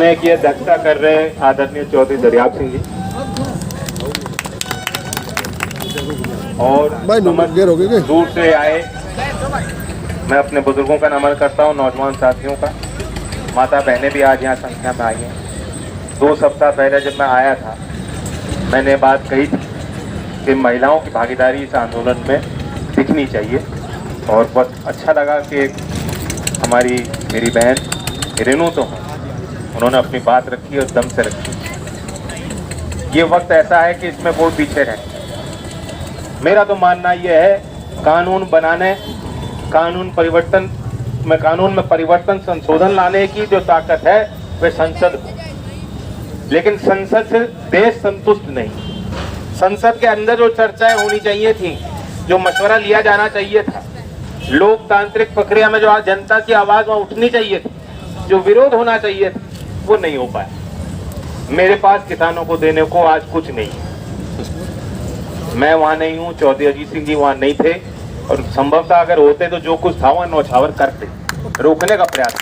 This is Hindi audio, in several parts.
समय की अध्यक्षता कर रहे आदरणीय चौधरी दरियाब सिंह जी और दूर से आए, मैं अपने बुजुर्गों का नमन करता हूं, नौजवान साथियों का, माता बहनें भी आज यहाँ संख्या में आई हैं। 2 सप्ताह पहले जब मैं आया था, मैंने बात कही थी कि महिलाओं की भागीदारी इस आंदोलन में दिखनी चाहिए और बहुत अच्छा लगा कि हमारी मेरी बहन रेनू तो उन्होंने अपनी बात रखी और दम से रखी। ये वक्त ऐसा है कि इसमें कोई पीछे रहे। मेरा तो मानना यह है, कानून बनाने, कानून में परिवर्तन संशोधन लाने की जो ताकत है वह संसद को, लेकिन संसद से देश संतुष्ट नहीं। संसद के अंदर जो चर्चाएं होनी चाहिए थी, जो मशवरा लिया जाना चाहिए था, लोकतांत्रिक प्रक्रिया में जो जनता की आवाज वहां उठनी चाहिए थी, जो विरोध होना चाहिए था, वो नहीं हो पाया। मेरे पास किसानों को देने को आज कुछ नहीं है। मैं वहां नहीं हूं, चौधरी अजीत सिंह जी वहां नहीं थे और संभवतः अगर होते तो जो कुछ था वहां नौछावर करते, रोकने का प्रयास।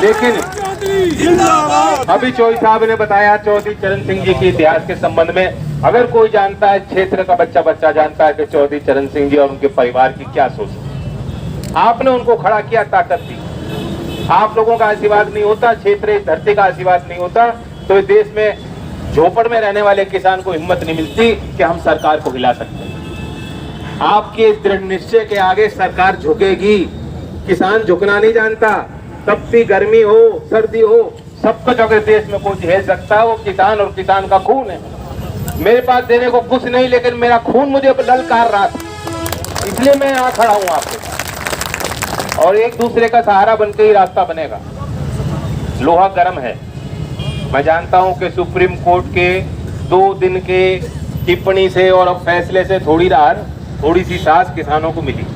लेकिन अभी चौधरी साहब ने बताया चौधरी चरण सिंह जी के इतिहास के संबंध में। अगर कोई जानता है, क्षेत्र का बच्चा जानता है कि चौधरी चरण सिंह जी और उनके परिवार की क्या सोच है। आपने उनको खड़ा किया, ताकत दी। आप लोगों का आशीर्वाद नहीं होता, क्षेत्र इस धरती का आशीर्वाद नहीं होता, तो इस देश में झोपड़ में रहने वाले किसान को हिम्मत नहीं मिलती कि हम सरकार को हिला सकते हैं। आपके दृढ़ निश्चय के आगे सरकार झुकेगी। किसान झुकना नहीं जानता। तपती गर्मी हो, सर्दी हो, सब कुछ अगर देश में कोई झेल सकता है वो किसान, और किसान का खून है। मेरे पास देने को कुछ नहीं, लेकिन मेरा खून मुझे ललकार रहा था, इसलिए मैं यहाँ खड़ा हूँ आपके साथ। और एक दूसरे का सहारा बनकर ही रास्ता बनेगा। लोहा गर्म है। मैं जानता हूं कि सुप्रीम कोर्ट के 2 दिन के टिप्पणी से और फैसले से थोड़ी सी सांस किसानों को मिली,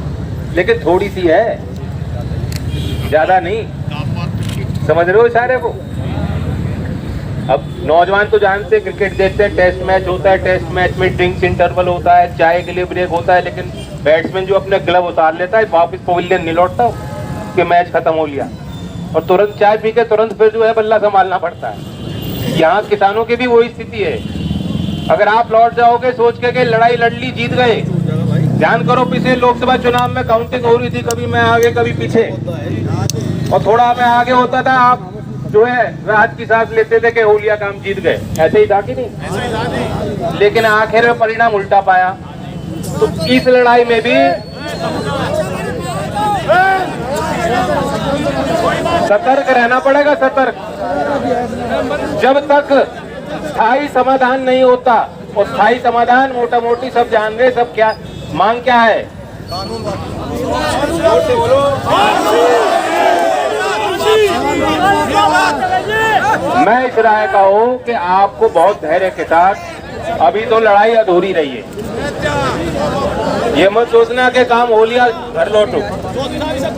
लेकिन थोड़ी सी है, ज्यादा नहीं। समझ रहे हो इशारे को? अब नौजवान तो जानते, क्रिकेट देखते हैं, टेस्ट मैच होता है, टेस्ट मैच में ड्रिंक्स इंटरवल होता है, चाय के लिए ब्रेक होता है, लेकिन बैट्समैन जो अपने ग्लव उतार लेता है वापस पवेलियन नहीं लौटता कि मैच खत्म हो लिया, और तुरंत चाय पी के तुरंत फिर जो है बल्ला संभालना पड़ता है। यहाँ किसानों की भी वही स्थिति है। अगर आप लौट जाओगे सोच के लड़ाई लड़ ली, जीत गए, ध्यान करो, पिछले लोकसभा चुनाव में काउंटिंग हो रही थी, कभी मैं आगे कभी पीछे, और थोड़ा मैं आगे होता था, आप जो है राहत की सांस लेते थे कि होलिया काम जीत गए। ऐसे ही था कि नहीं? लेकिन आखिर में परिणाम उल्टा पाया। तो इस लड़ाई में भी सतर्क रहना पड़ेगा, सतर्क। जब तक स्थायी समाधान नहीं होता, और स्थायी समाधान मोटा मोटी सब जान रहे, सब क्या मांग क्या है? मैं इस राय का हूं कि आपको बहुत धैर्य के साथ, अभी तो लड़ाई अधूरी रही है। ये मत सोचना कि काम हो लिया घर लौटो।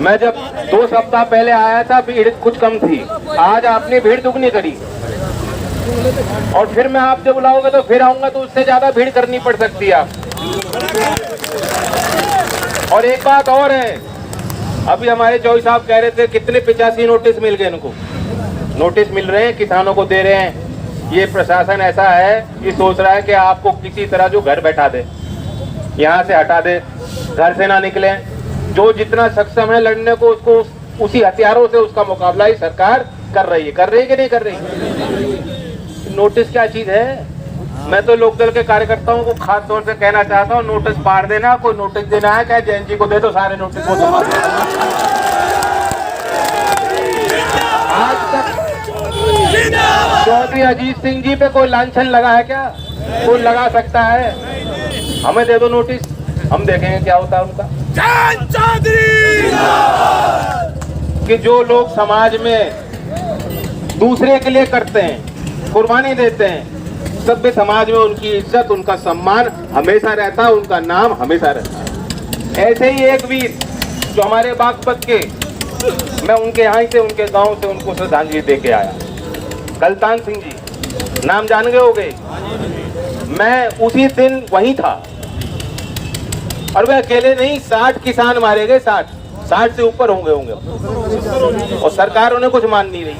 मैं जब 2 सप्ताह पहले आया था, भीड़ कुछ कम थी, आज आपने भीड़ दुगनी करी, और फिर मैं आप जब बुलाओगे तो फिर आऊंगा, तो उससे ज्यादा भीड़ करनी पड़ सकती है आप। और एक बात और है, अभी हमारे चौधरी साहब कह रहे थे कितने 85 नोटिस मिल गए इनको। नोटिस मिल रहे हैं, किसानों को दे रहे हैं। ये प्रशासन ऐसा है, ये सोच रहा है कि आपको किसी तरह जो घर बैठा दे, यहाँ से हटा दे, घर से ना निकले, जो जितना सक्षम है लड़ने को, उसको उसी हथियारों से उसका मुकाबला ही सरकार कर रही है कि नहीं कर रही? नोटिस क्या चीज है? मैं तो लोकदल के कार्यकर्ताओं को खास तौर से कहना चाहता हूँ, नोटिस फाड़ देना। कोई नोटिस देना है, चाहे जैन जी को दे दो, सारे नोटिस को संभाल। आज तक चौधरी अजीत सिंह जी पे कोई लांछन लगा है क्या? कोई लगा सकता है? हमें दे दो नोटिस, हम देखेंगे क्या होता है उनका। कि जो लोग समाज में दूसरे के लिए करते हैं, कुर्बानी देते हैं, सभ्य समाज में उनकी इज्जत, उनका सम्मान हमेशा रहता है, उनका नाम हमेशा रहता है। ऐसे ही एक वीर जो हमारे बागपत के, मैं उनके यहाँ से, उनके गांव से उनको श्रद्धांजलि दे के आया, गलतान सिंह जी, नाम जान गए होंगे। मैं उसी दिन वहीं था, और वे अकेले नहीं, 60 किसान मारे गए, 60 60 से ऊपर होंगे और सरकार उन्हें कुछ मान नहीं रही।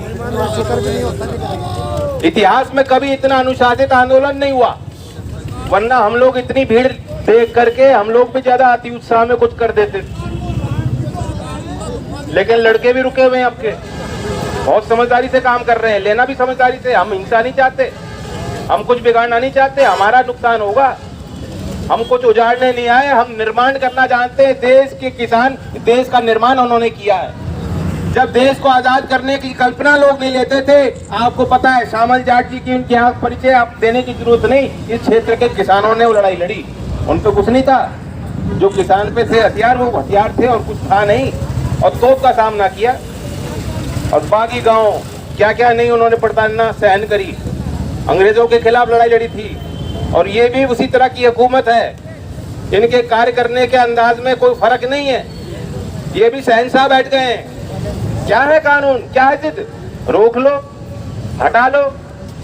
इतिहास में कभी इतना अनुशासित आंदोलन नहीं हुआ, वरना हम लोग इतनी भीड़ देख करके हम लोग भी ज्यादा अति उत्साह में कुछ कर देते। लेकिन लड़के भी रुके हुए हैं आपके, बहुत समझदारी से काम कर रहे हैं, लेना भी समझदारी से। हम हिंसा नहीं चाहते, हम कुछ बिगाड़ना नहीं चाहते, हमारा नुकसान होगा। हम कुछ उजाड़ने नहीं आए, हम निर्माण करना जानते हैं। देश के किसान, देश का निर्माण उन्होंने किया है। जब देश को आजाद करने की कल्पना लोग नहीं लेते थे, आपको पता है श्यामल जाट जी की उनके यहाँ परिचय आप देने की जरूरत नहीं। इस क्षेत्र के किसानों ने वो लड़ाई लड़ी, उन पे कुछ नहीं था। जो किसान पे थे हथियार, वो हथियार थे और कुछ था नहीं, और तोप का सामना किया। और बाकी गांव क्या क्या नहीं उन्होंने पड़तालना सहन करी, अंग्रेजों के खिलाफ लड़ाई लड़ी थी। और ये भी उसी तरह की हुकूमत है, इनके कार्य करने के अंदाज में कोई फर्क नहीं है। ये भी शहंशाह बैठ गए हैं। क्या है कानून, क्या है जिद, रोक लो, हटा लो,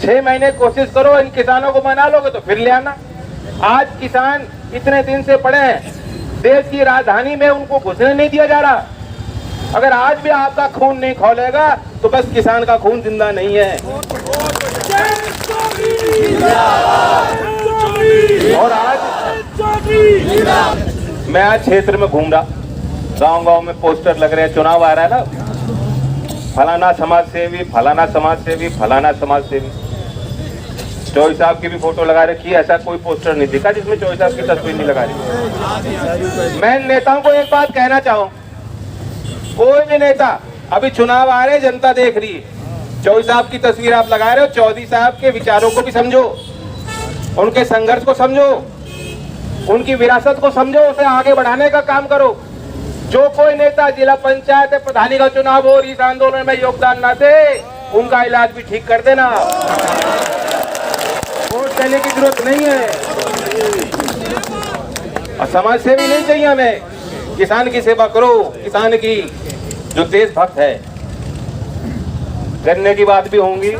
6 महीने कोशिश करो, इन किसानों को मना लोगे तो फिर ले आना। आज किसान इतने दिन से पड़े हैं, देश की राजधानी में उनको घुसने नहीं दिया जा रहा। अगर आज भी आपका खून नहीं खौलेगा तो बस किसान का खून जिंदा नहीं है। और आज मैं आज क्षेत्र में घूम रहा, गांव-गांव में पोस्टर लग रहे हैं, चुनाव आ रहा है ना, फलाना समाज सेवी, फलाना समाज सेवी, फलाना समाज सेवी। चौधरी साहब की भी फोटो लगा रखी है, ऐसा कोई पोस्टर नहीं दिखा जिसमें चौधरी साहब की तस्वीर नहीं लगा रही। मैं नेताओं को एक बात कहना चाहूँ, कोई भी नेता, अभी चुनाव आ रहे, जनता देख रही है, चौधरी साहब की तस्वीर आप लगा रहे हो, चौधरी साहब के विचारों को भी समझो, उनके संघर्ष को समझो, उनकी विरासत को समझो, उसे आगे बढ़ाने का काम करो। जो कोई नेता जिला पंचायत प्रधानी का चुनाव हो, इस आंदोलन में योगदान ना दे, उनका इलाज भी ठीक कर देना। वोट देने की जरूरत नहीं है, और समाज सेवी नहीं चाहिए हमें। किसान की सेवा करो, किसान की, जो देशभक्त है। करने की बात भी होंगी,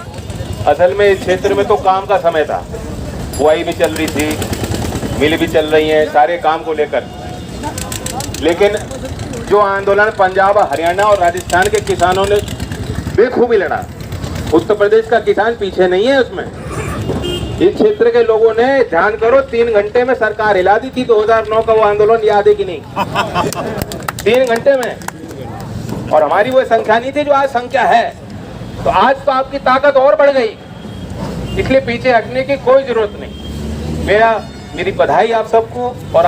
असल में इस क्षेत्र में तो काम का समय था, बुआई भी चल रही थी, मिल भी चल रही है, सारे काम को लेकर। लेकिन जो आंदोलन पंजाब, हरियाणा और राजस्थान के किसानों ने बेखूबी लड़ा, उत्तर प्रदेश का किसान पीछे नहीं है उसमें। इस क्षेत्र के लोगों ने, ध्यान करो, 3 घंटे में सरकार हिला दी थी। 2009 का वो आंदोलन याद है कि नहीं? 3 घंटे में। और हमारी वो संख्या नहीं थी जो आज संख्या है। तो आज तो आपकी ताकत और बढ़ गई, इसलिए पीछे हटने की कोई जरूरत नहीं। मेरी बधाई आप सबको। और